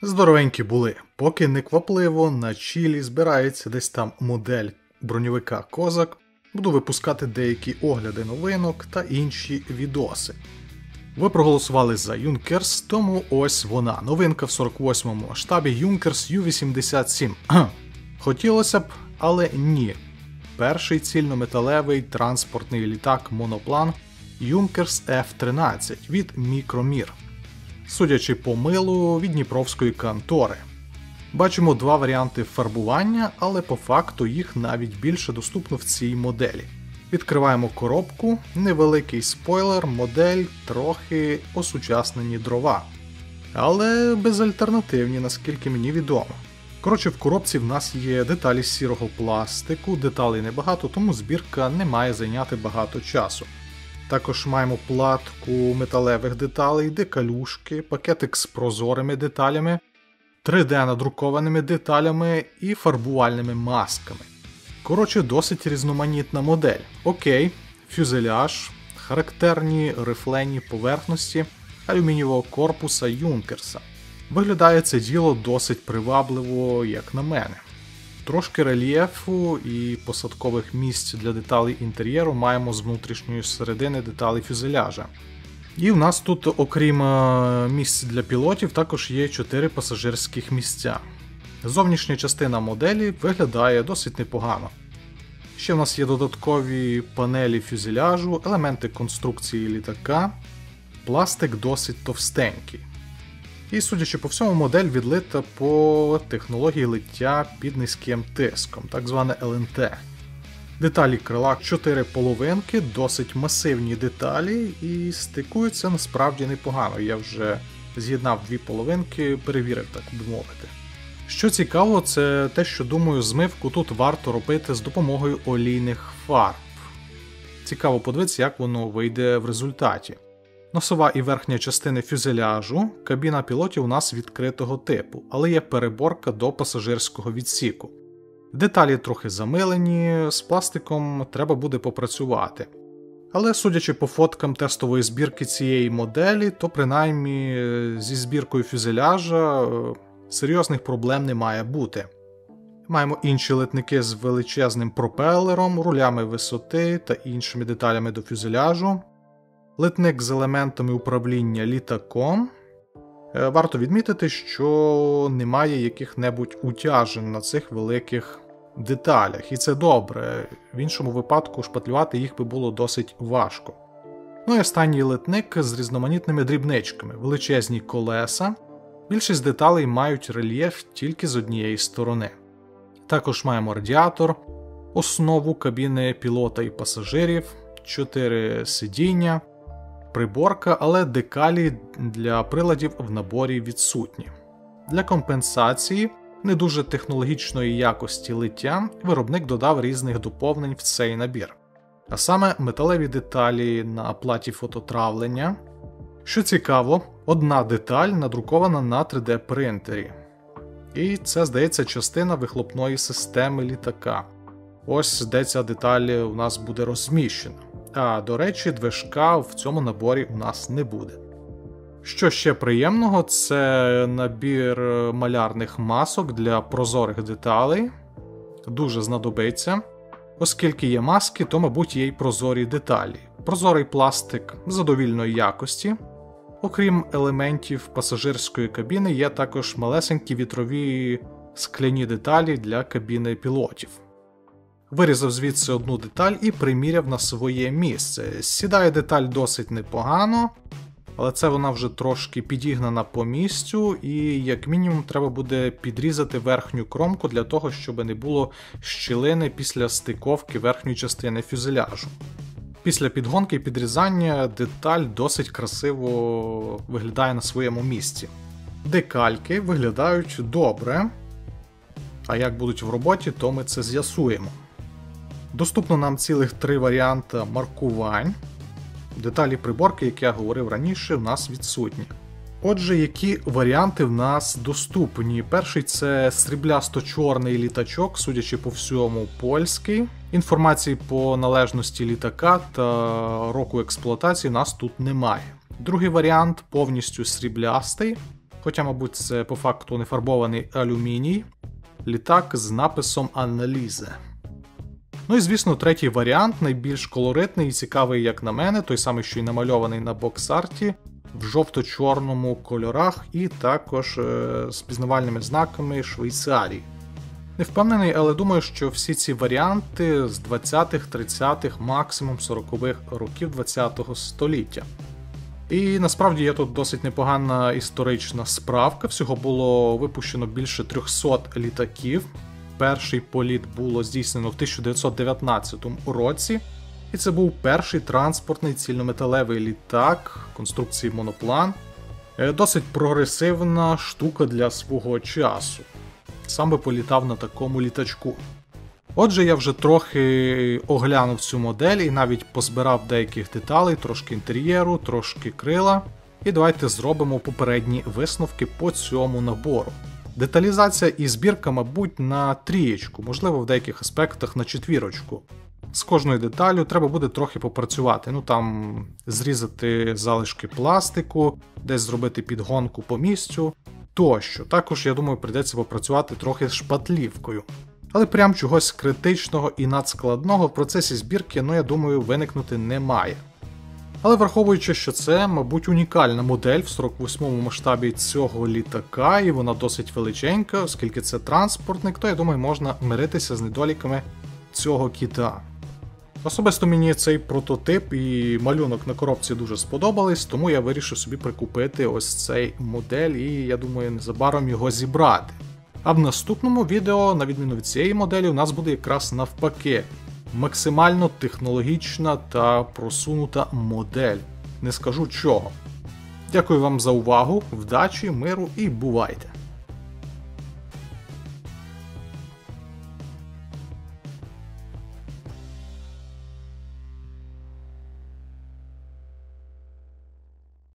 Здоровенькі були, поки неквапливо на чілі збирається десь там модель броньовика Козак, буду випускати деякі огляди новинок та інші відоси. Ви проголосували за Юнкерс, тому ось вона, новинка в 48-му масштабі Юнкерс Ю-87. Хотілося б, але ні. Перший цільнометалевий транспортний літак-моноплан Юнкерс F-13 від Мікромір. Судячи по милу від Дніпровської контори. Бачимо два варіанти фарбування, але по факту їх навіть більше доступно в цій моделі. Відкриваємо коробку, невеликий спойлер, модель трохи осучаснені дрова. Але безальтернативні, наскільки мені відомо. Коротше, в коробці в нас є деталі з сірого пластику, деталей небагато, тому збірка не має зайняти багато часу. Також маємо платку металевих деталей, декалюшки, пакетик з прозорими деталями, 3D-надрукованими деталями і фарбувальними масками. Коротше, досить різноманітна модель. Окей, фюзеляж, характерні рифлені поверхності алюмінієвого корпуса Юнкерса. Виглядає це діло досить привабливо, як на мене. Трошки рельєфу і посадкових місць для деталей інтер'єру маємо з внутрішньої середини деталей фюзеляжа. І в нас тут, окрім місць для пілотів, також є 4 пасажирських місця. Зовнішня частина моделі виглядає досить непогано. Ще в нас є додаткові панелі фюзеляжу, елементи конструкції літака, пластик досить товстенький. І, судячи по всьому, модель відлита по технології лиття під низьким тиском, так зване ЛНТ. Деталі крила 4 половинки, досить масивні деталі і стикуються насправді непогано. Я вже з'єднав 2 половинки, перевірив, так би мовити. Що цікаво, це те, що, думаю, змивку тут варто робити з допомогою олійних фарб. Цікаво подивитися, як воно вийде в результаті. Носова і верхня частини фюзеляжу, кабіна пілотів у нас відкритого типу, але є переборка до пасажирського відсіку. Деталі трохи замилені, з пластиком треба буде попрацювати. Але судячи по фоткам тестової збірки цієї моделі, то принаймні зі збіркою фюзеляжа серйозних проблем не має бути. Маємо інші литники з величезним пропелером, рулями висоти та іншими деталями до фюзеляжу. Литник з елементами управління літаком. Варто відмітити, що немає яких-небудь утяжень на цих великих деталях. І це добре, в іншому випадку шпатлювати їх би було досить важко. Ну і останній литник з різноманітними дрібничками, величезні колеса. Більшість деталей мають рельєф тільки з однієї сторони. Також маємо радіатор, основу кабіни пілота і пасажирів, 4 сидіння, приборка, але декалі для приладів в наборі відсутні. Для компенсації не дуже технологічної якості лиття виробник додав різних доповнень в цей набір. А саме металеві деталі на платі фототравлення. Що цікаво, одна деталь надрукована на 3D принтері. І це, здається, частина вихлопної системи літака. Ось де ця деталь у нас буде розміщена. А, до речі, движка в цьому наборі у нас не буде. Що ще приємного, це набір малярних масок для прозорих деталей. Дуже знадобиться. Оскільки є маски, то, мабуть, є й прозорі деталі. Прозорий пластик задовільної якості. Окрім елементів пасажирської кабіни, є також малесенькі вітрові скляні деталі для кабіни пілотів. Вирізав звідси одну деталь і приміряв на своє місце. Сідає деталь досить непогано, але це вона вже трошки підігнана по місцю, і як мінімум треба буде підрізати верхню кромку для того, щоб не було щілини після стиковки верхньої частини фюзеляжу. Після підгонки і підрізання деталь досить красиво виглядає на своєму місці. Декальки виглядають добре, а як будуть в роботі, то ми це з'ясуємо. Доступно нам цілих 3 варіанти маркувань. Деталі приборки, як я говорив раніше, в нас відсутні. Отже, які варіанти в нас доступні? Перший – це сріблясто-чорний літачок, судячи по всьому, польський. Інформації по належності літака та року експлуатації у нас тут немає. Другий варіант – повністю сріблястий. Хоча, мабуть, це по факту не фарбований алюміній. Літак з написом «Аналізе». Ну і, звісно, третій варіант, найбільш колоритний і цікавий, як на мене, той самий, що й намальований на бокс-арті, в жовто-чорному кольорах і також з пізнавальними знаками Швейцарії. Не впевнений, але думаю, що всі ці варіанти з 20-х, 30-х, максимум 40-х років 20-го століття. І насправді є тут досить непогана історична справка, всього було випущено більше 300 літаків. Перший політ було здійснено в 1919 році, і це був перший транспортний цільнометалевий літак конструкції моноплан. Досить прогресивна штука для свого часу. Сам би політав на такому літачку. Отже, я вже трохи оглянув цю модель і навіть позбирав деяких деталей, трошки інтер'єру, трошки крила. І давайте зробимо попередні висновки по цьому набору. Деталізація і збірка, мабуть, на 3, можливо в деяких аспектах на 4. З кожною деталлю треба буде трохи попрацювати. Ну там зрізати залишки пластику, десь зробити підгонку по місцю тощо. Також, я думаю, прийдеться попрацювати трохи з шпатлівкою. Але прям чогось критичного і надскладного в процесі збірки, я думаю, виникнути не має. Але враховуючи, що це, мабуть, унікальна модель в 48-му масштабі цього літака, і вона досить величенька, оскільки це транспортник, то, я думаю, можна миритися з недоліками цього кіта. Особисто мені цей прототип і малюнок на коробці дуже сподобались, тому я вирішив собі прикупити ось цей модель і, я думаю, незабаром його зібрати. А в наступному відео, на відміну від цієї моделі, у нас буде якраз навпаки. Максимально технологічна та просунута модель. Не скажу чого. Дякую вам за увагу, вдачі, миру і бувайте!